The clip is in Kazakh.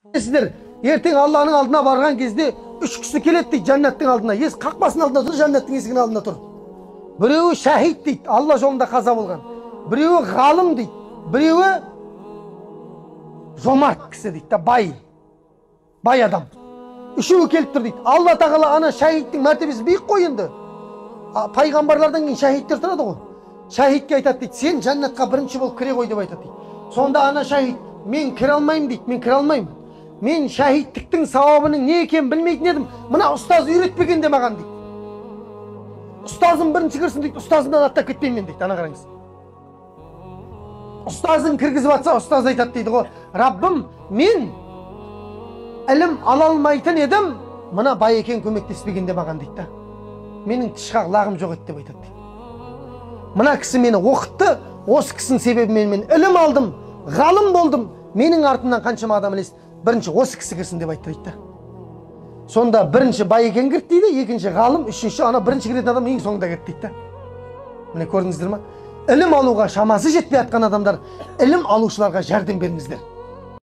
Sizler erteң Allah'ın aldına bargan кезде üç kişi keledi deydi cennetin aldına. Қақпасының алдында тұр, cennetin есігінің алдында тұр. Біреуі шәһид дейді, Алла жолында қаза болған. Біреуі ғалым дейді, біреуі жомарт кісі дейді, бай адам. Үшеуі келіп тұр дейді. Алла тағала ана шәһидтің мәртебесі биік қой енді. Пайғамбарлардан кейін шәһидтер тұрады ғой. Шәһидке айтады дейді, сен жәннатқа бірінші болып кіре ғой деп айтады дейді. Сонда ана шәһид, мен кіре алмаймын дейді, мен кіре алмаймын. Мен шәһидтіктің сауабының не екенін білмейтін едім. Мына ұстаз үйретпеген де маған дейді. Ұстазым бірінші кірсін дейді, ұстазымнан аттап кетпеймін мен дейді. Ана қараңыз. Ұстазын кіргізіп атса, ұстаз айтады дейді ғой, Раббым, мен ілім ала алмайтын едім, мына бай екен көмектеспеген де маған дейді. Менің тышқақ лағым жоқ еді деп айтады дейді. Мына кісі мені оқытты, осы кісінің себебімен мен ілім алдым, ғалым болдым. Менің артымнан қаншама адам ілесті. Бірінші осы кісі кірсін деп айтты дейді. Сонда бірінші бай екен кірді дейді, екінші ғалым, үшінші ана бірінші кіретін адам ең соңында кірді дейді. Міне көрдіңіздер ма? Ілім алуға шамасы жетпей жатқан адамдар, ілім алушыларға жәрдем беріңіздер.